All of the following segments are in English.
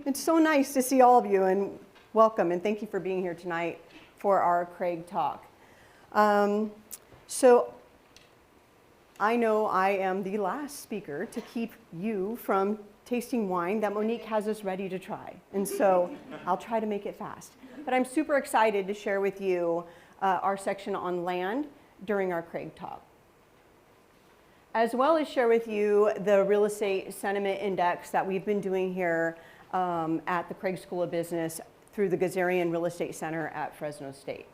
It's so nice to see all of you, and welcome, and thank you for being here tonight for our Craig Talk. So I know I am the last speaker to keep you from tasting wine that Monique has us ready to try, and so I'll try to make it fast. But I'm super excited to share with you our section on land during our Craig Talk, as well as share with you the real estate sentiment index that we've been doing here at the Craig School of Business through the Gazarian Real Estate Center at Fresno State.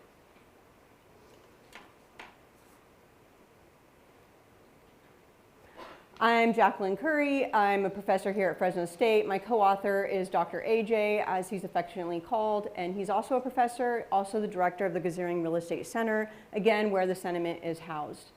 I'm Jacquelin Curry. I'm a professor here at Fresno State. My co-author is Dr. AJ, as he's affectionately called, and he's also a professor, also the director of the Gazarian Real Estate Center, again, where the sentiment is housed.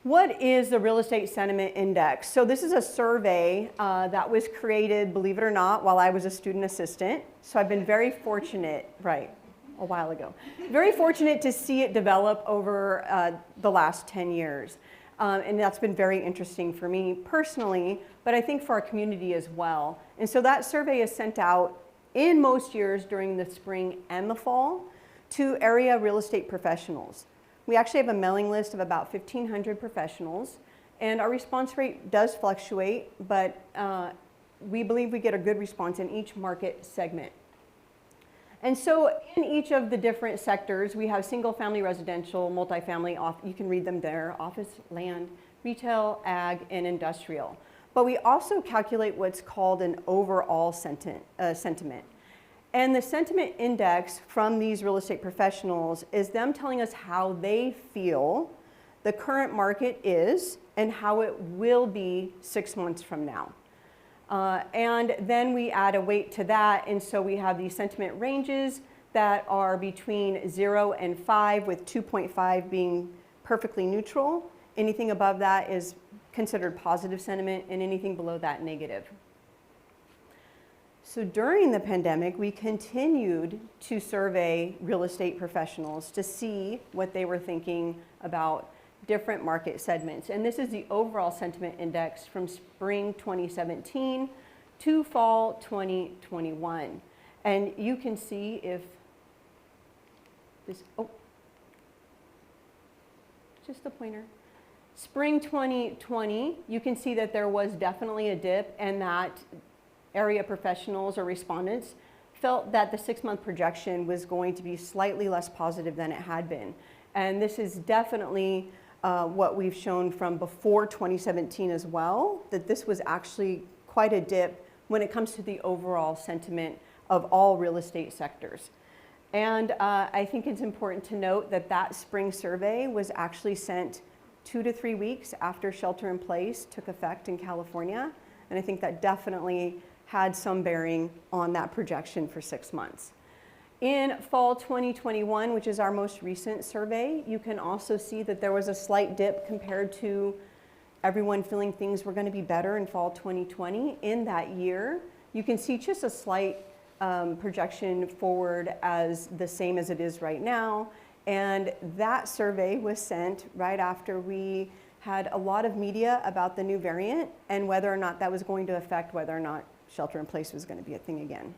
What is the Real Estate Sentiment Index? So this is a survey that was created, believe it or not, while I was a student assistant. So I've been very fortunate, right, a while ago, very fortunate to see it develop over the last 10 years. And that's been very interesting for me personally, but I think for our community as well. And so that survey is sent out in most years during the spring and the fall to area real estate professionals. We actually have a mailing list of about 1,500 professionals, and our response rate does fluctuate, but we believe we get a good response in each market segment. And so in each of the different sectors, we have single-family residential, multifamily, you can read them there, office, land, retail, ag, and industrial. But we also calculate what's called an overall sentiment. And the sentiment index from these real estate professionals is them telling us how they feel the current market is and how it will be 6 months from now. And then we add a weight to that, and so we have these sentiment ranges that are between 0 and 5, with 2.5 being perfectly neutral. Anything above that is considered positive sentiment, and anything below that negative. So during the pandemic, we continued to survey real estate professionals to see what they were thinking about different market segments. And this is the overall sentiment index from spring 2017 to fall 2021. And you can see if this, just the pointer. Spring 2020, you can see that there was definitely a dip, and that area professionals or respondents felt that the 6-month projection was going to be slightly less positive than it had been. And this is definitely what we've shown from before 2017 as well, that this was actually quite a dip when it comes to the overall sentiment of all real estate sectors. And I think it's important to note that that spring survey was actually sent 2 to 3 weeks after shelter in place took effect in California. And I think that definitely had some bearing on that projection for 6 months. In fall 2021, which is our most recent survey, you can also see that there was a slight dip compared to everyone feeling things were going to be better in fall 2020. In that year, you can see just a slight projection forward as the same as it is right now. And that survey was sent right after we had a lot of media about the new variant and whether or not that was going to affect whether or not shelter in place was going to be a thing again.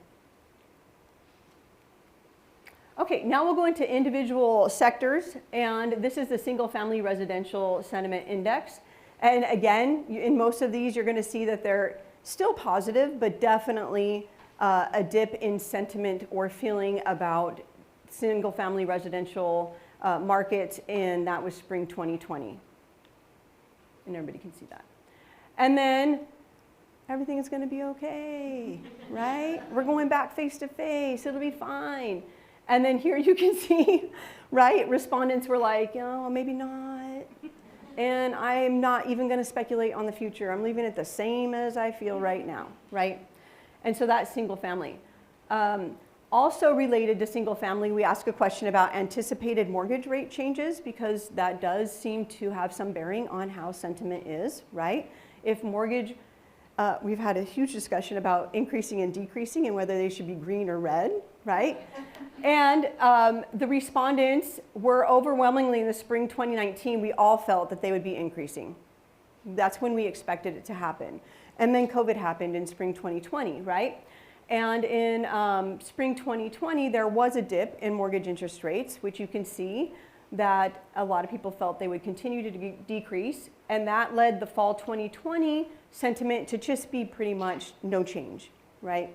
Okay, now we'll go into individual sectors, and this is the single family residential sentiment index. And again, in most of these, you're going to see that they're still positive, but definitely a dip in sentiment or feeling about single family residential markets, and that was spring 2020. And everybody can see that. And then everything is going to be okay, right? We're going back face to face, it'll be fine. And then here you can see, right, respondents were like, oh, maybe not. And I'm not even going to speculate on the future. I'm leaving it the same as I feel right now, right? And so that's single family. Also related to single family, we ask a question about anticipated mortgage rate changes, because that does seem to have some bearing on how sentiment is, right? If mortgage, we've had a huge discussion about increasing and decreasing and whether they should be green or red, right? And the respondents were overwhelmingly in the spring 2019, we all felt that they would be increasing. That's when we expected it to happen. And then COVID happened in spring 2020, right? And in spring 2020, there was a dip in mortgage interest rates, which you can see that a lot of people felt they would continue to decrease. And that led the fall 2020 sentiment to just be pretty much no change, right?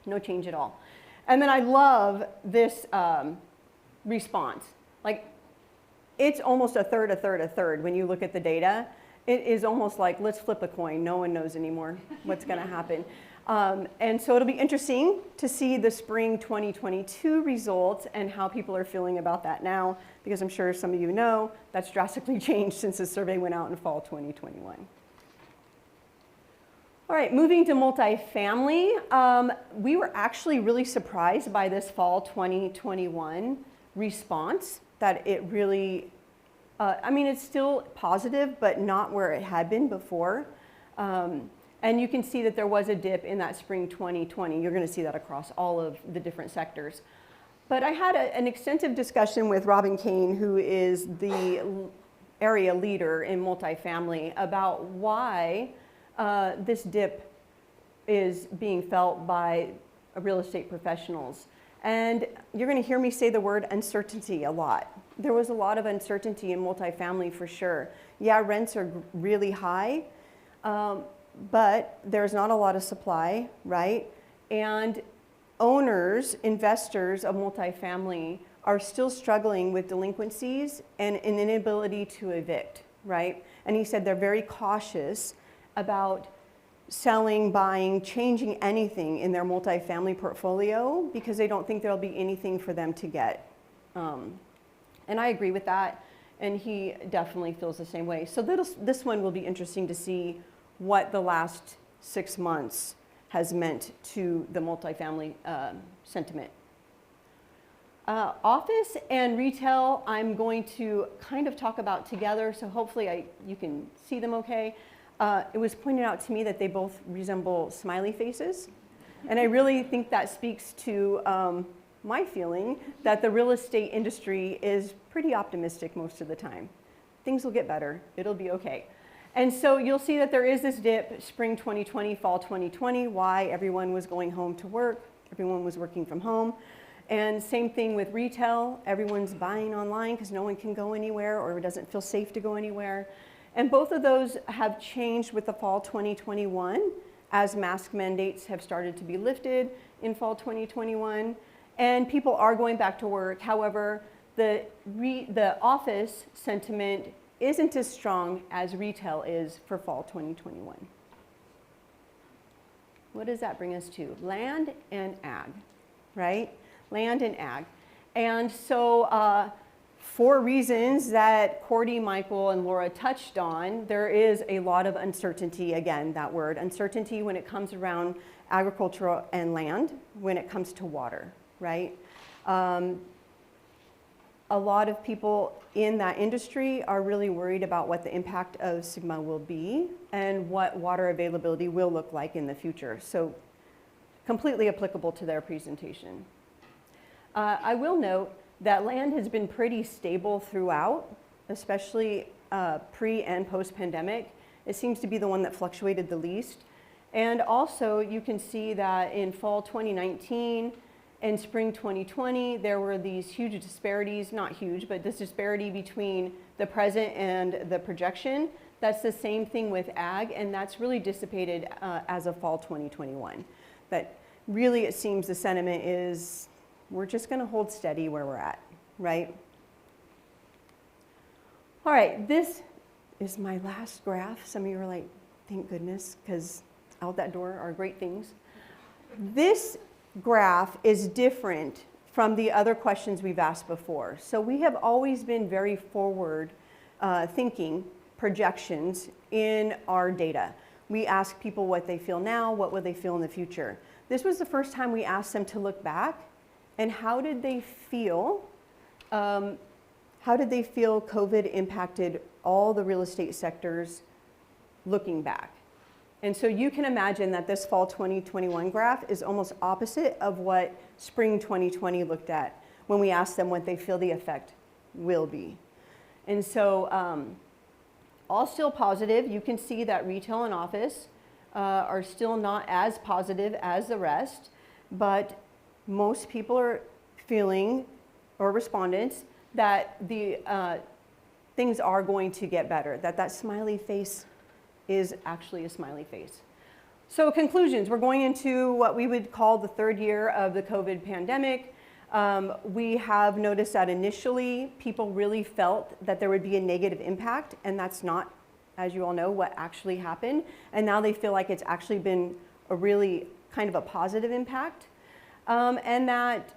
No change at all. And then I love this response. Like, it's almost a third, a third, a third when you look at the data. It is almost like, let's flip a coin. No one knows anymore what's going to happen. And so it'll be interesting to see the spring 2022 results and how people are feeling about that now, because I'm sure some of you know that's drastically changed since the survey went out in fall 2021. All right, moving to multifamily. We were actually really surprised by this fall 2021 response, that it really, I mean, it's still positive, but not where it had been before. And you can see that there was a dip in that spring 2020. You're going to see that across all of the different sectors. But I had an extensive discussion with Robin Kane, who is the area leader in multifamily, about why this dip is being felt by real estate professionals. And you're going to hear me say the word uncertainty a lot. There was a lot of uncertainty in multifamily for sure. Yeah, rents are really high, but there's not a lot of supply, right? And owners, investors of multifamily are still struggling with delinquencies and an inability to evict, right? And he said they're very cautious about selling, buying, changing anything in their multifamily portfolio because they don't think there'll be anything for them to get. And I agree with that, and he definitely feels the same way. So this one will be interesting to see what the last 6 months has meant to the multifamily sentiment. Office and retail, I'm going to kind of talk about together, so hopefully you can see them okay. It was pointed out to me that they both resemble smiley faces, and I really think that speaks to my feeling that the real estate industry is pretty optimistic most of the time. Things will get better, it'll be okay. And so you'll see that there is this dip, spring 2020, fall 2020, why everyone was going home to work, everyone was working from home. And same thing with retail, everyone's buying online because no one can go anywhere or it doesn't feel safe to go anywhere. And both of those have changed with the fall 2021 as mask mandates have started to be lifted in fall 2021. And people are going back to work. However, the office sentiment isn't as strong as retail is for fall 2021. What does that bring us to? Land and ag, right? Land and ag. And so for reasons that Cordy, Michael, and Laura touched on, there is a lot of uncertainty, again, that word, uncertainty when it comes around agricultural and land, when it comes to water, right? A lot of people in that industry are really worried about what the impact of Sigma will be and what water availability will look like in the future. So completely applicable to their presentation. I will note that land has been pretty stable throughout, especially pre and post-pandemic. It seems to be the one that fluctuated the least. And also you can see that in fall 2019, in spring 2020, there were these huge disparities, not huge, but this disparity between the present and the projection. That's the same thing with ag, and that's really dissipated as of fall 2021. That really, it seems the sentiment is, we're just gonna hold steady where we're at, right? All right, this is my last graph. Some of you are like, thank goodness, because out that door are great things. This graph is different from the other questions we've asked before. So we have always been very forward thinking projections in our data. We ask people what they feel now, what will they feel in the future. This was the first time we asked them to look back and how did they feel COVID impacted all the real estate sectors looking back. And so you can imagine that this fall 2021 graph is almost opposite of what spring 2020 looked at when we asked them what they feel the effect will be. And so all still positive. You can see that retail and office are still not as positive as the rest, but most people are feeling, or respondents, that the things are going to get better, that smiley face is actually a smiley face. So conclusions, we're going into what we would call the third year of the COVID pandemic. We have noticed that initially people really felt that there would be a negative impact, and that's not, as you all know, what actually happened. And now they feel like it's actually been a really kind of a positive impact. And that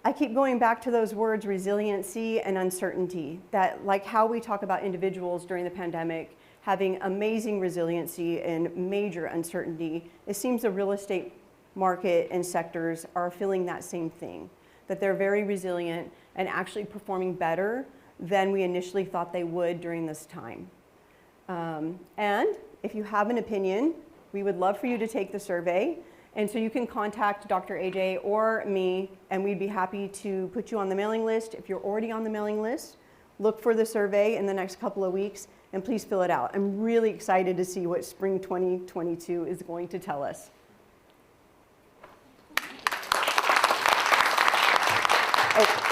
I keep going back to those words, resiliency and uncertainty, that like how we talk about individuals during the pandemic having amazing resiliency and major uncertainty, it seems the real estate market and sectors are feeling that same thing, that they're very resilient and actually performing better than we initially thought they would during this time. And if you have an opinion, we would love for you to take the survey. And so you can contact Dr. AJ or me, and we'd be happy to put you on the mailing list. If you're already on the mailing list, look for the survey in the next couple of weeks, and please fill it out. I'm really excited to see what spring 2022 is going to tell us. Oh.